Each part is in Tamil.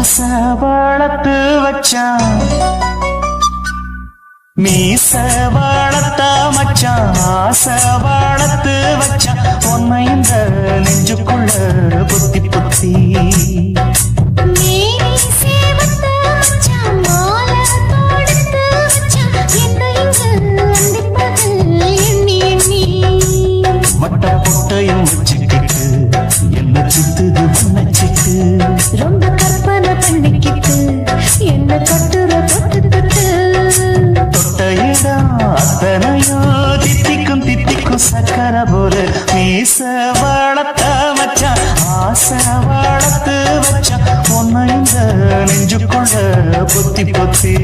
ஆசை வளர்த்து வச்சான் மீச வளர்த்த மச்சான் ஆசை வளர்த்து வச்சான் உன்னை இந்த நெஞ்சுக்குள்ள புத்தி புத்தி வட்ட பொட்டையும் வச்சுக்கிட்டு என்ன சுத்துது பண்ணச்சிட்டு ரொம்ப கற்பனை பண்ணிக்கிட்டு என்ன கட்டுற தொட்டு தொட்டு தொட்ட இடம் அத்தனையோ தித்திக்கும் தித்திக்கும் சக்கரை போல மீச வளர்த்த மச்சான் ஆசை வளர்த்து வச்சான் உன்னை இந்த நெஞ்சுக்குள்ள பொத்தி பொத்தி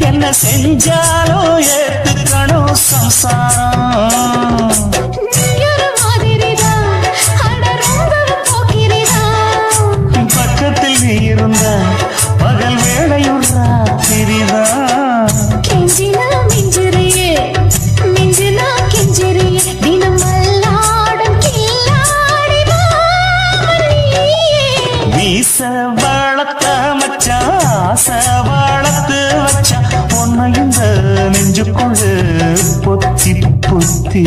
என்ன செஞ்சாலும் ஏத்துக்கணும் சம்சாரம் பக்கத்தில் நீ இருந்த பகல் வேளையும் ராத்திரிதான் கெஞ்சினா மிஞ்சிறியே மிஞ்சினா கெஞ்சிறியே தினம் மல்லாடும் கில்லாடி மீச வளர்த்த மச்சான் ஆசை வளர்த்து வச்சான் உன்னை இந்த நெஞ்சுக்குள்ள பொத்தி பொத்தி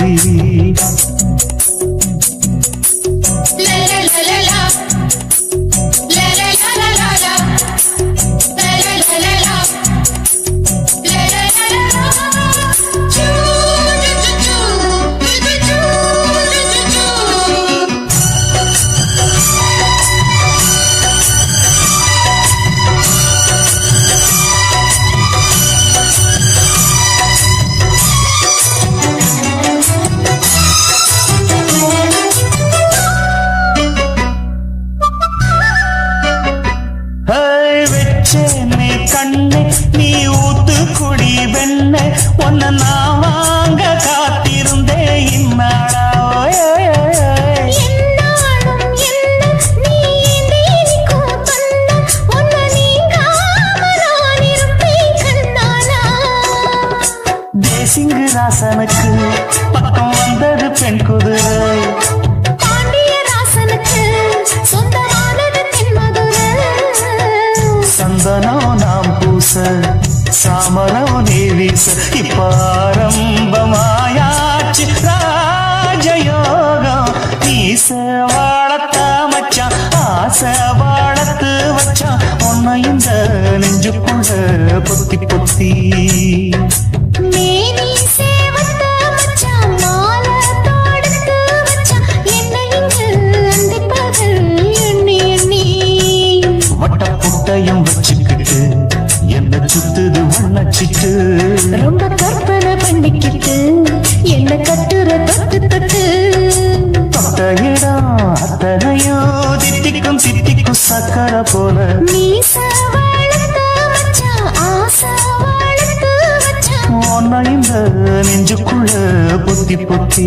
நீ கண்ணு நீ ஊத்து குடி வெண்ண உன்னை நான் வாங்க காத்திருந்தே இன்னாடா தேசிங்கு ராசனுக்கு பக்கம் வந்தது பெண் குதிரை சந்தனம் நாம் பூச சாமரம் நீ வீச இப்பாரம்பமாயாச்சு ராஜயோகம் நீச வளர்த்த மச்சான் ஆசை வளர்த்து வச்சான் உன்னை இந்த நெஞ்சுக்குள்ள பொத்தி பொத்தி வச்சுக்கிட்டு என்ன சுத்துது வண்ணச்சிட்டு ரொம்ப கற்பனை பண்ணிக்கிட்டு என்ன கட்டுற தொட்டு தொட்டு தொட்ட இடம் அத்தனையோ தித்திக்கும் தித்திக்கும் சக்கரை போல உன்னை இந்த நெஞ்சுக்குள்ள பொத்தி பொத்தி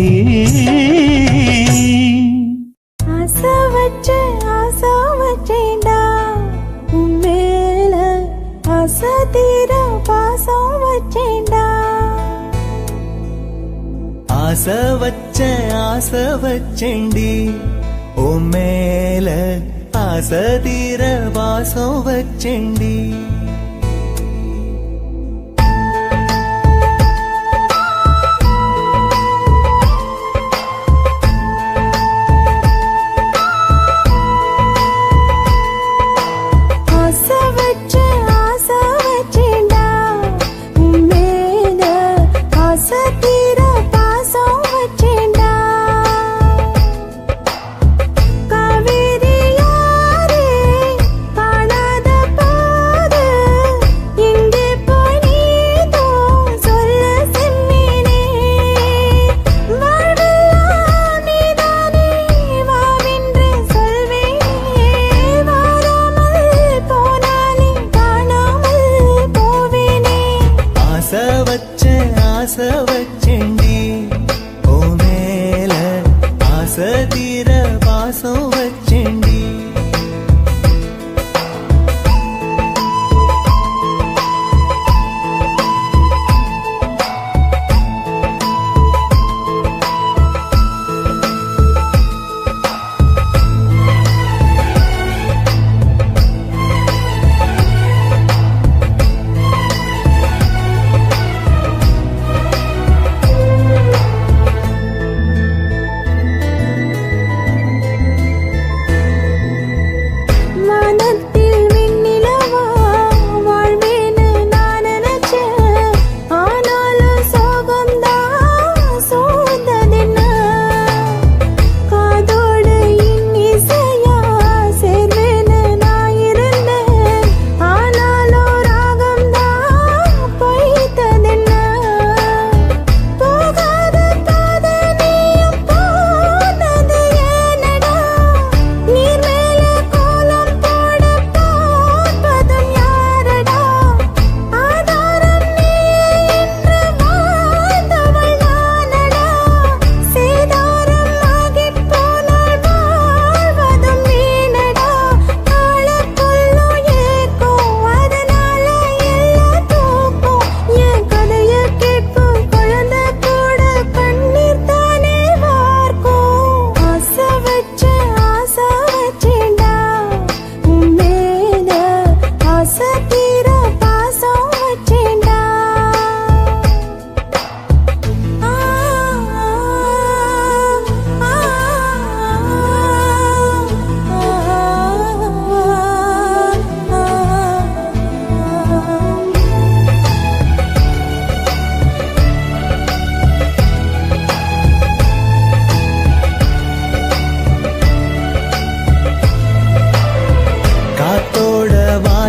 ஆசை வச்சேன்டா ஆசை தீர பாசம் வச்சேன்டா ஆசை வச்சேண்டி உன் மேல ஆசை தீர பாசம் வச்சேண்டி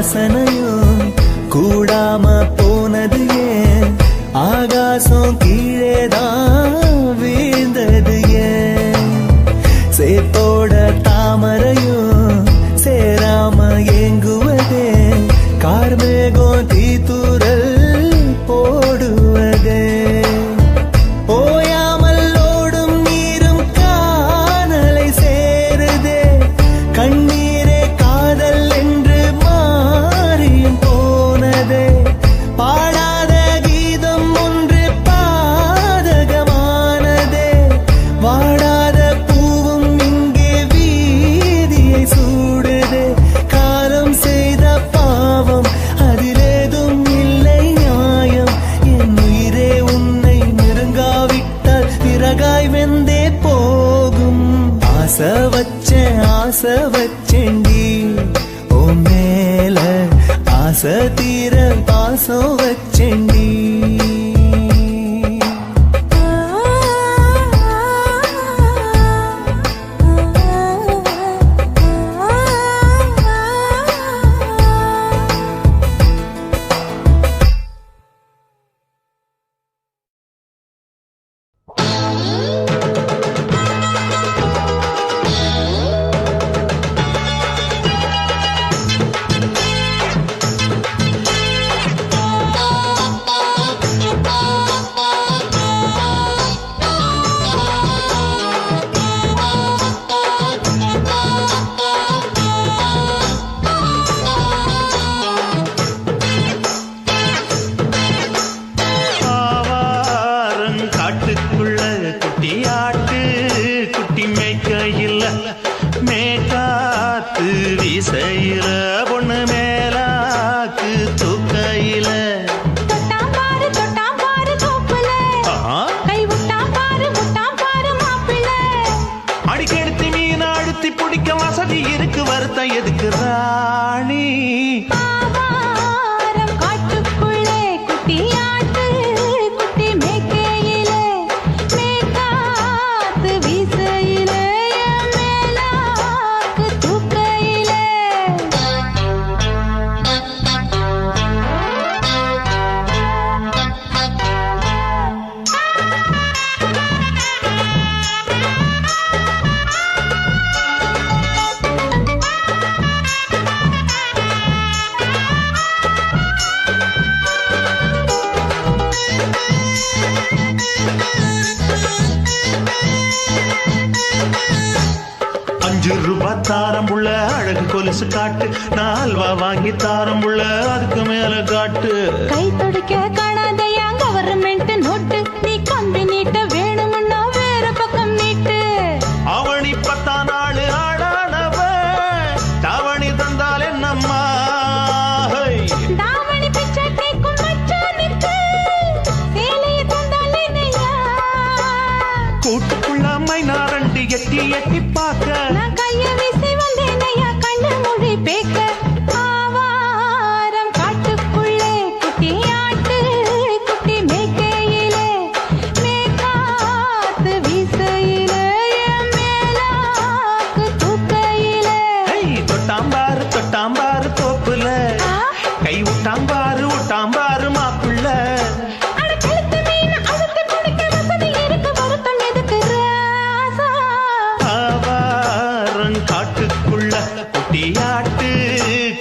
வாசனையும் கூடாம போனது ஏன் ஆகாசம் கீழேதான் வீழ்ந்தது ஏன் சேத்தோட தாமரையும் சேராம ஏங்குவதே கார்மேகம் தீத்துரல் போடுவதே ஓயாமல் ஓடும் நீரும் காணலை சேருதே கண்ணீரே காதல் என்று மாறியும் போனதே பாடாத கீதம் ஒன்று பாதகமானதே வாடாத பூவும் இங்கே வீதியை சூடுதே காலம் செய்த பாவம் அதிலேதும் இல்லை நியாயம் என் உயிரே உன்னை நெருங்காவிட்டால் விறகாய் வெந்தே போகும் ஆசை வச்சேன்டி ஓ மேல ஆசை தீர பாசம் வச்சேன்டி தாரம்புள்ள அழகு கொலுசு காட்டு நால்வா வாங்கி தாரம்புள்ள அதுக்கு மேல காட்டு கை துடிக்க காணாதையா கவர்மெண்ட் நோட்டு நீ கம்பி நீட்ட வேணும்னா வேற பக்கம் நீட்டு அவனி 10 நாள் ஆடானவ தாவணி தந்தால் என்னம்மா தாவணி பிச்சை கேக்கும் மச்சானுக்கு சேலையை தந்தால் என்னையா கூட்டுக்குள்ள மைனாரண்டி எட்டி எட்டி பார்க்க நான் கைய வீசி வந்தேனையா கண்ணு மொழி பேக்க ஆவாரம் காட்டுக்குள்ளே குட்டி ஆட்டு குட்டி மேய்க்கையிலே மேக்காத்து வீசையிலே மேலாக்கு தூக்கையிலே தொட்டாம்பாரு தோப்புல கை விட்டாம்பாரு மாப்புள்ள காட்டுக்குள்ள குட்டியாட்டு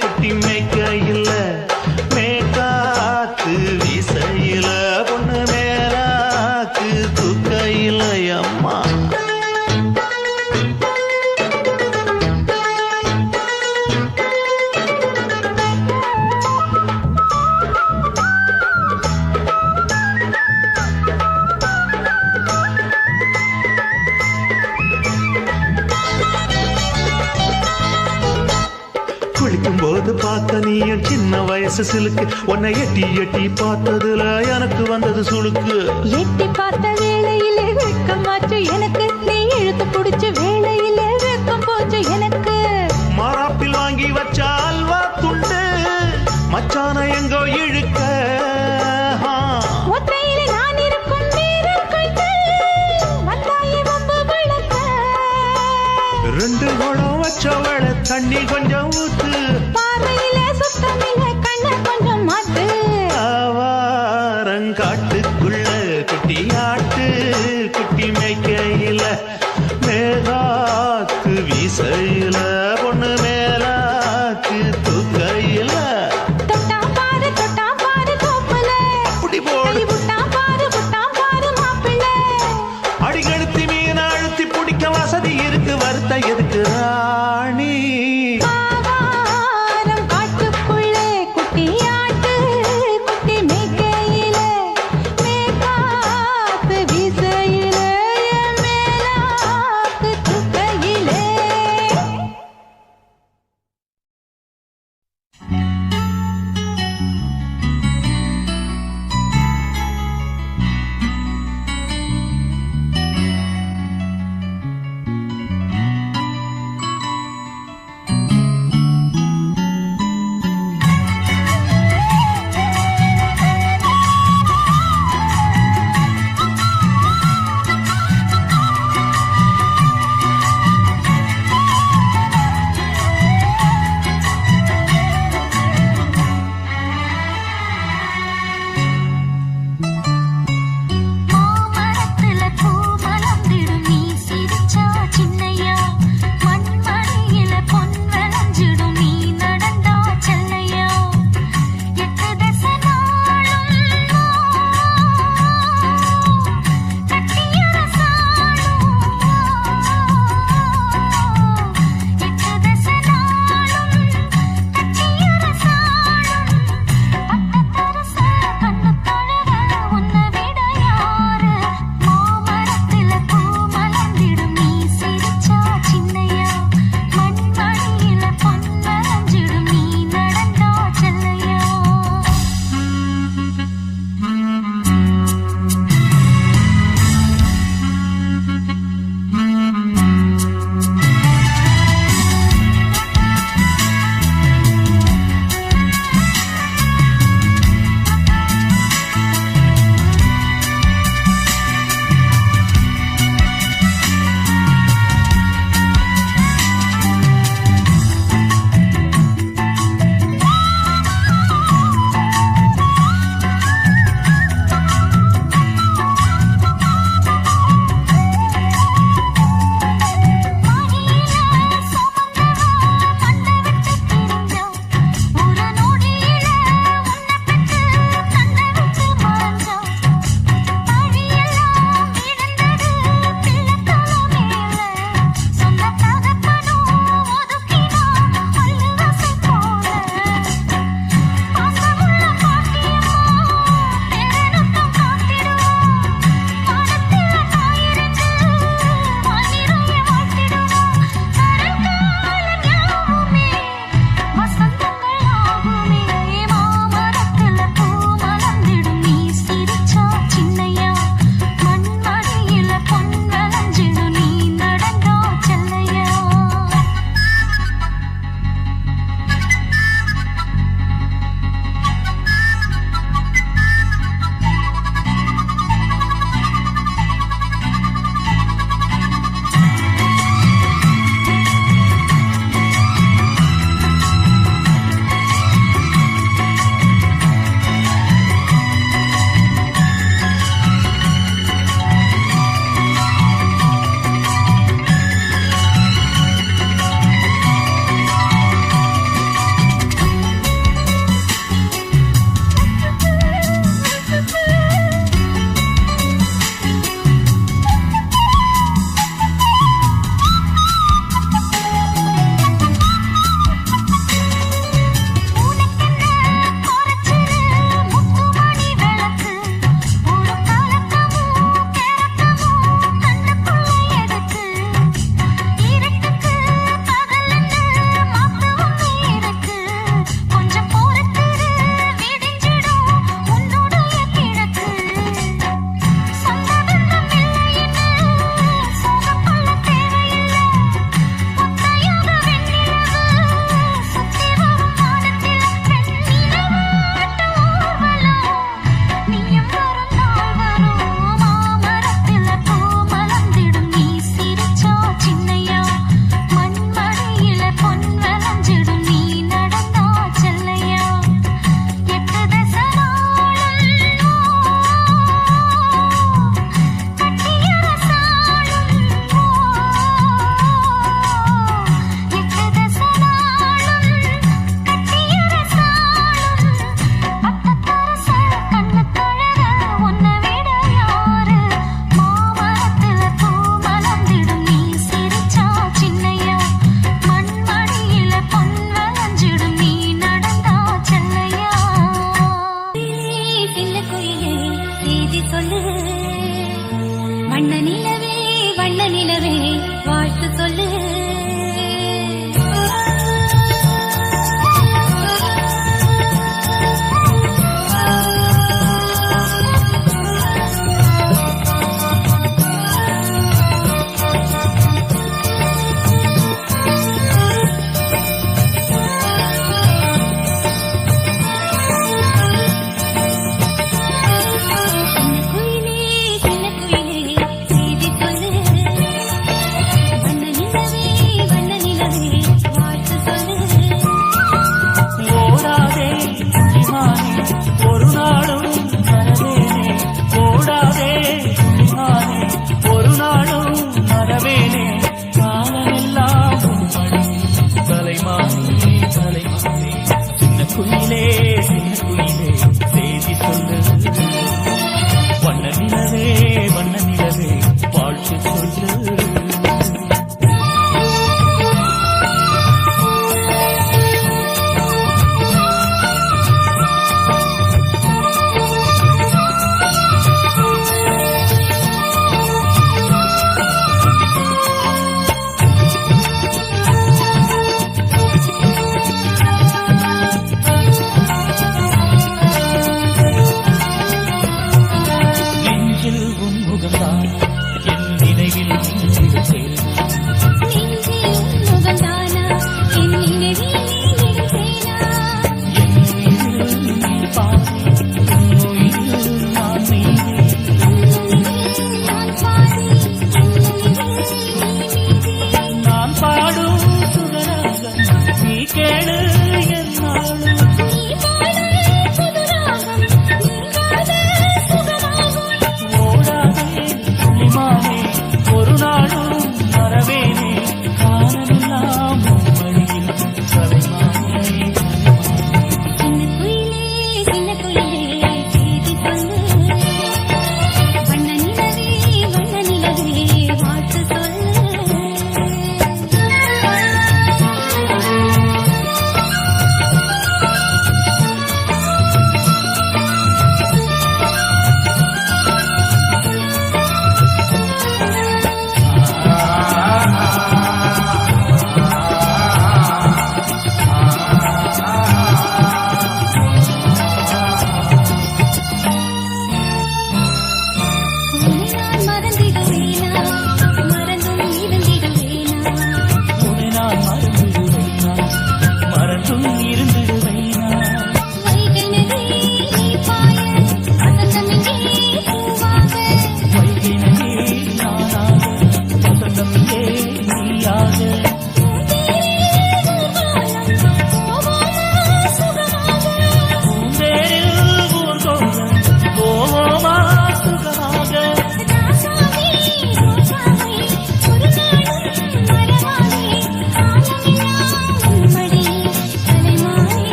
குட்டி மேய்க்கையில மேக்காத்து வீசையில பொண்ணு மேலாக்கு தூக்கையில அம்மா போது பார்த்த நீயும் சின்ன வயசு சிலுக்கு உன்னை எட்டி எட்டி பார்த்ததுல எனக்கு வந்தது சுளுக்கு எட்டி பார்த்த வேளையிலே வெட்கமாச்சு எனக்கு நீ இழுத்து புடிச்ச வேளையிலே வெட்கம் போச்சு எனக்கு மாறாப்பில் வாங்கி வச்ச அல்வா துண்டு மச்சான எங்கோ இழுக்க ஒத்தையிலே நான் இருக்கும் நேரம் கண்டு வந்தாயே வம்பு விளக்க 2 குடம் வச்சவள தண்ணி கொஞ்சம் ஊத்து பார்வையிலே சுத்த நாட்டமில்ல கண்ண கொஞ்சம் மாத்து ஆவாரங்காட்டுக்குள்ள குட்டியாட்டு குட்டி மேய்க்கையில மேகாத்து வீசையில பொண்ணு மேலாக்கு தூக்கையில தொட்டா பாரு தோப்புல புடி போடு கை விட்டா பாரு மாப்பிள்ளை அடிகழுத்தி மீன் அழுத்தி பிடிக்க வசதி இருக்கு வருத்த எதுக்கு ராணி ஆவாரம் காட்டுக்குள்ளே குட்டியாட்டு குட்டி மேய்க்கையில மேகாத்து வீசையில என் மேலாக்கு தூக்கையிலே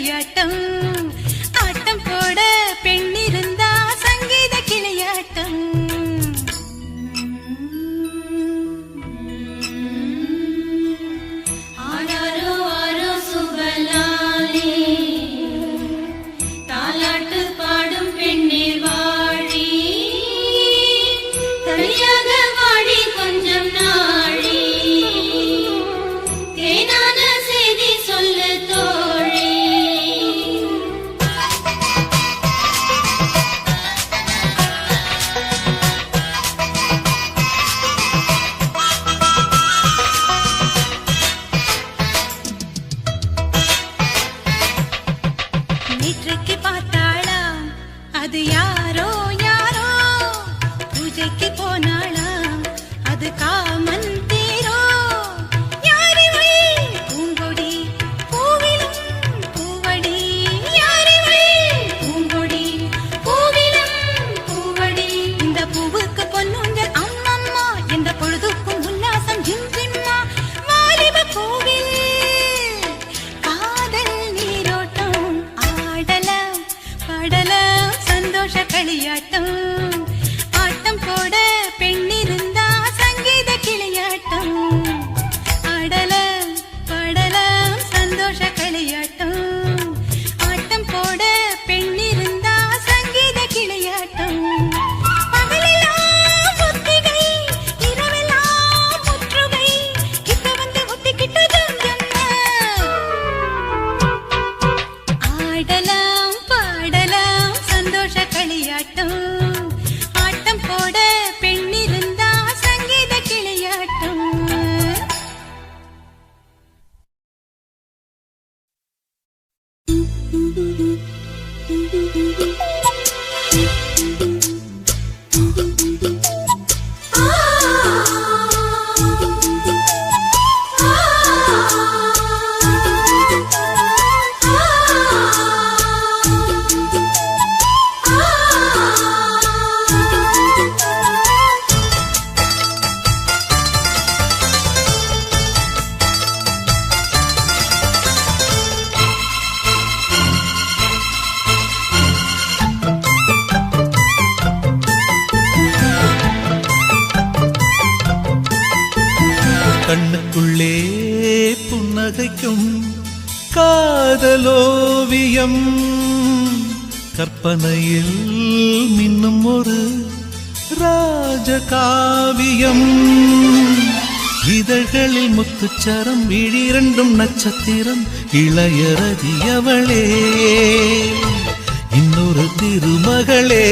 களியாட்டம் ஆட்டம் போட பெண் இருந்தா சங்கீத கிளையாட்டம் ஆராரோ ஆரோ சுபலாலே தாலாட்டு பாடும் பெண்ணே வாழி தனியாக வாடி கொஞ்சம் நாழி தேனான செய்தி சொல்லு தோழி நேற்றைக்கு பார்த்தாளா அது யாரோ யாரோ பூஜைக்கு போனாளா அது காமன் தேரோ யாரிவை பூங்கொடி பூவிலும் பூவடி யாரிவை பூங்கொடி பூவிலும் பூவடி இந்த பூவுக்கு பொன்னுங்கள் அம்மம்மா எந்த பொழுதுக்கும் உல்லாசம் ஜிம் ஜிம்மா வாலிப கோவில் காதல் நீரோட்டம் ஆடலாம் பாடலாம் சந்தோஷ களியாட்டம் ஆட்டம் போட பெண் இருந்தா சங்கீத கிளையாட்டம் ஆடலாம் பாடலாம் சந்தோஷ களியாட்டம் ஆட்டம் போட பெண் இருந்தா சங்கீத கிளையாட்டம் பகலெல்லாம் ஒத்திகை இரவெல்லாம் முற்றுகை கிட்ட வந்து ஒத்திக்கிட்டு ஆடலாம் பாடலாம் சந்தோஷ களியாட்டம் ஆட்டம் போட பெண் இருந்தா சங்கீத கிளையாட்டம் கண்ணுக்குள்ளே புன்னகைக்கும் காதலோவியம் கற்பனையில் மின்னும் ஒரு ராஜகாவியம் இதழ்களில் முத்துச்சரம் விழிரண்டும் நட்சத்திரம் இளையரதியவளே இன்னொரு திருமகளே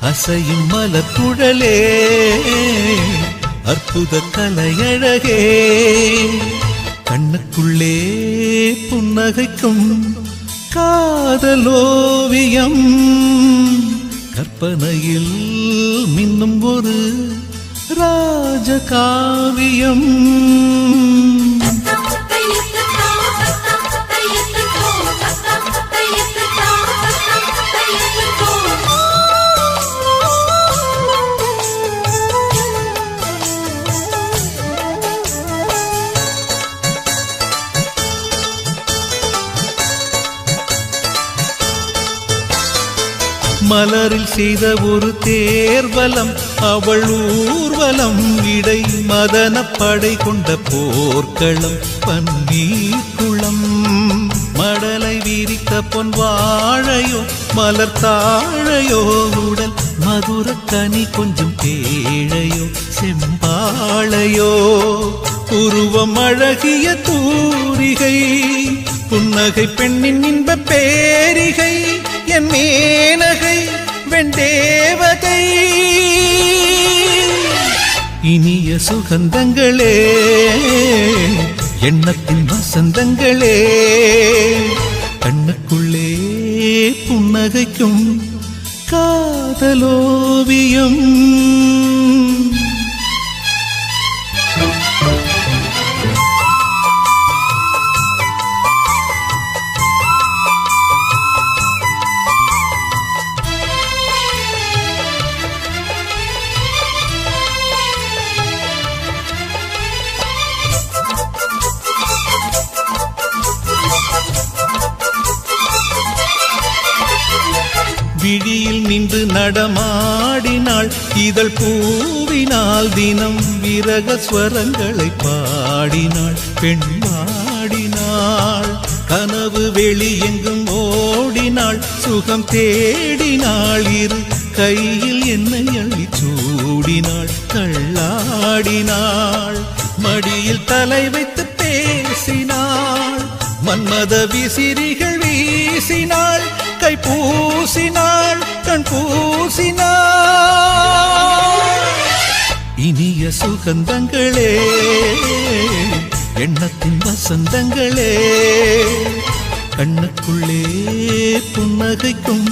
அசையும் மலர்குழலே அற்புத கலையழகே கண்ணுக்குள்ளே புன்னகைக்கும் காதலோவியம் கற்பனையில் மின்னும் ஒரு ராஜகாவியம் மலரில் செய்த ஒரு தேர்வலம் அவள் ஊர்வலம் இடை மதன படை கொண்ட போர்க்களம் பன்னீர் குளம் மடலை விரித்த பொன் வாழையோ மலர் தாழையோ உடல் மதுர கனி கொஞ்சம் தேழையோ செம்பாழையோ உருவம் அழகிய தூரிகை புன்னகை பெண்ணின் இன்ப பேரிகை என் மேனகை வெண்டேவகை இனிய சுகந்தங்களே எண்ணத்தின் வசந்தங்களே கண்ணுக்குள்ளே புன்னகைக்கும் காதலோவியம் நின்று நடமாடினாள் இதழ் பூவினால் தினம் விரக ஸ்வரங்களை பாடினாள் பெண் பாடினாள் கனவு வெளி எங்கும் ஓடினாள் சுகம் தேடினாள் இரு கையில் என்னை அள்ளி சூடினாள் தள்ளாடினாள் மடியில் தலை வைத்து பேசினாள் மன்மத விசிறிகள் வீசினாள் கை பூசினாள் கண் பூசினாள் இனிய சுகந்தங்களே எண்ணத்தின் வசந்தங்களே கண்ணுக்குள்ளே புன்னகைக்கும்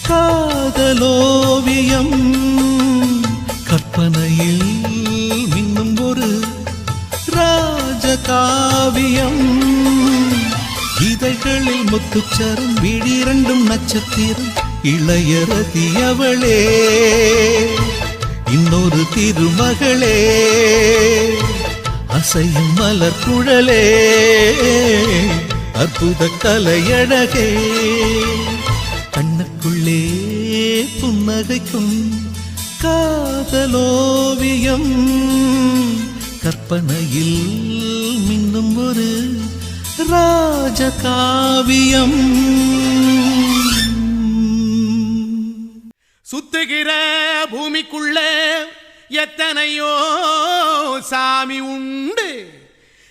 காதலோவியம் கற்பனையில் மின்னும் ஒரு ராஜகாவியம் இதழ்களில் முத்துச்சரம் விழிரண்டும் நட்சத்திரம் இளையரதி அவளே இன்னொரு திருமகளே அசையும் மலர் குழலே அற்புத கலையழகே கண்ணுக்குள்ளே புன்னகைக்கும் காதலோவியம் கற்பனையில் மின்னும் ஒரு ராஜகாவியம் சுத்துகிற பூமிக்குள்ள எத்தனையோ சாமி உண்டு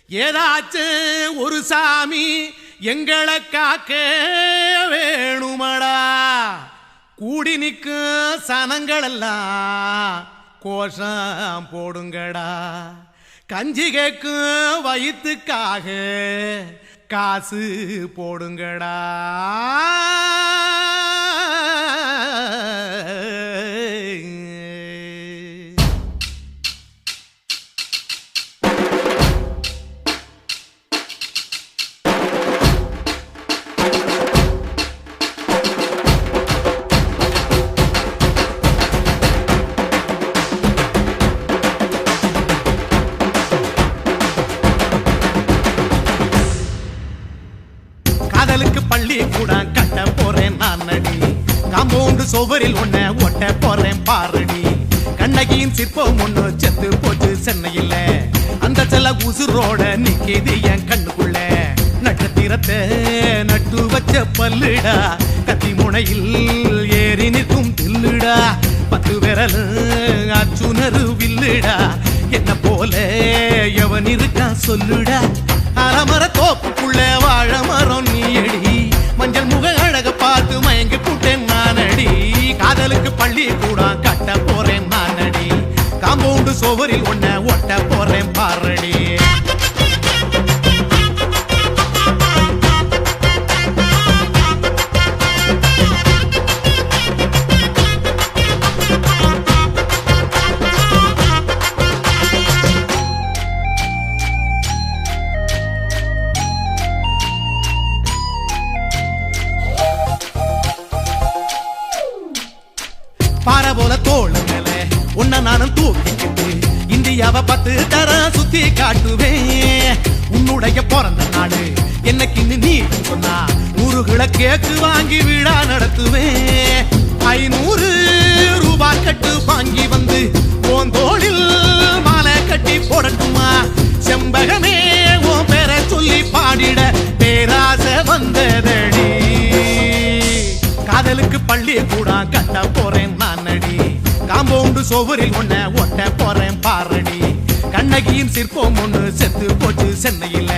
ஏதாச்சும் ஒரு சாமி எங்களை காக்க வேணுமடா கூடி நிற்கும் சனங்களெல்லாம் கோஷம் போடுங்கடா கஞ்சி கேக்கும் வயிற்றுக்காக காசு போடுங்கடா காதலுக்கு பள்ளி கூட கட்ட போறேன் நான் நடி காம்பவுண்டு சுவரில் ஒன்ன ஒட்ட போறேன் பாரடி கண்ணகியின் சிற்பம் ஒண்ணு செத்து போச்சு சென்னையில அந்த செல்ல உசுரோட நிக்கிது என் கண்ணுக்குள்ள நட்சத்திரத்தை நட்டு வச்ச பல்லுடா கத்தி முனையில் ஏறி நிற்கும் தில்லுடா 10 விரல் அச்சுணரு வில்லுடா என்ன போல எவன் இருக்கா சொல்லுடா அலமர தோப்புக்குள்ள வாழ மரம் நீயடி மஞ்சள் முக அழக பார்த்து மயங்கி புட்டேன் நானடி காதலுக்கு பள்ளி கூட கட்ட போறேன் நானடி காம்பவுண்டு சுவரில் ஒன்ன ஒட்ட போறேன் பாரடி பாறை போல தோள மேல உன்ன நானும் தூக்கிக்கிட்டு இந்தியாவை 10 தரம் சுத்தி காட்டுவேன் உன்னுடைய பிறந்த நாடு என்னைக்கு நீ சொன்னா 100 கிலோ கேக்கு வாங்கி விழா நடத்துவேன் 500 ரூபாய் கட்டு வாங்கி வந்து உன் தோளில் மாலை கட்டி போடட்டுமா செம்பகமே உன் பேரை சொல்லி பாடிட பேராசை வந்ததடி காதலுக்கு பள்ளி கூட கட்ட போறேன் நானடி காம்பவுண்டு சுவரில் ஒன்ன ஒட்ட போறேன் பாரடி கண்ணகியின் சிற்பம் ஒண்ணு செத்து போச்சு சென்னையில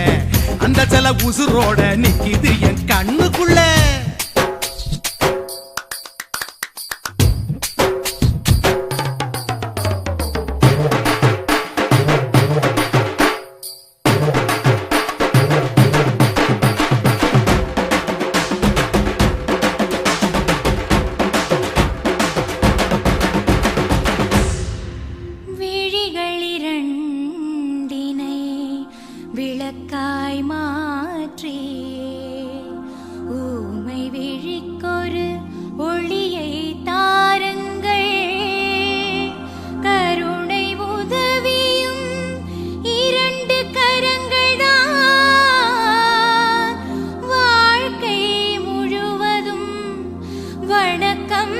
அந்த சில உசுரோட நிக்கிது என் கண்ணுக்குள்ள விளக்காய் மாற்றி ஊமை விழிக்கொரு ஒளியை தாருங்கள் கருணை உதவியும் 2 கரங்கள்தான் வாழ்க்கை முழுவதும் வணக்கம்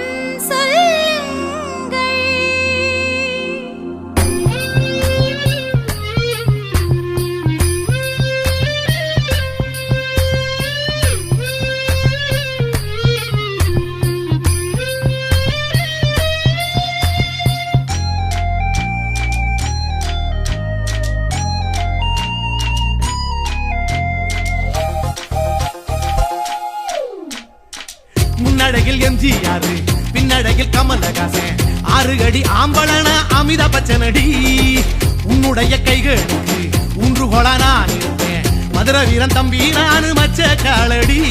எம்ஜிஆர் பின்னடையில் கமலஹாசன் 6 அடி ஆம்பளன அமிதாப் பச்சனடி உன்னுடைய கைகளுக்கு ஊன்றுகோலா நான் இருப்பேன் மதுரை வீரன் தம்பி நானு மச்ச காலடி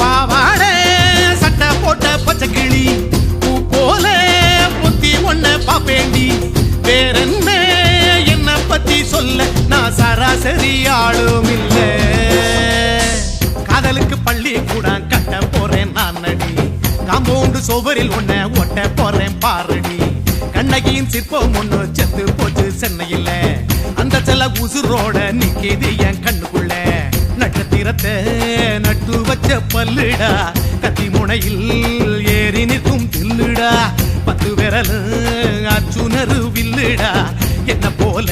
பாவாடே சட்டை போட்ட பச்சை கிளி பூ போல பொத்தி ஒன்ன பாப்பேண்டி வேறென்ன என்ன பத்தி சொல்ல நான் சராசரி ஆளும் இல்ல காதலுக்கு பள்ளி கூட கட்ட போறேன் நான் நடி காம்பவுண்டு சுவரில் ஒன்ன ஒட்ட போறேன் பாரடி கண்ணகியின் சிற்பம் ஒண்ணு செத்து போச்சு சென்னையில அந்த செல்ல உசுரோட நிக்கிது என் கண்ணுக்குள்ள நட்சத்திரத்தை நட்டு வச்ச பல்லுடா கத்தி முனையில் ஏறி நிற்கும் தில்லுடா 10 விரல் அச்சுணரு வில்லுடா என்ன போல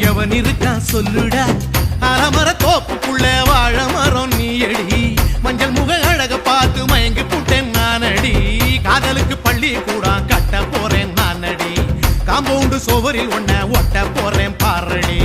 எவன் இருக்கா சொல்லுடா அறமர தோப்புக்குள்ள வாழ மரம் நீ அடி மஞ்சள் முக அழக பார்த்து மயங்கி புட்டேன் நானடி காதலுக்கு பள்ளி கூட கட்ட போறேன் நானடி காம்பவுண்டு சுவரில் ஒன்ன ஒட்ட போறேன் பாரடி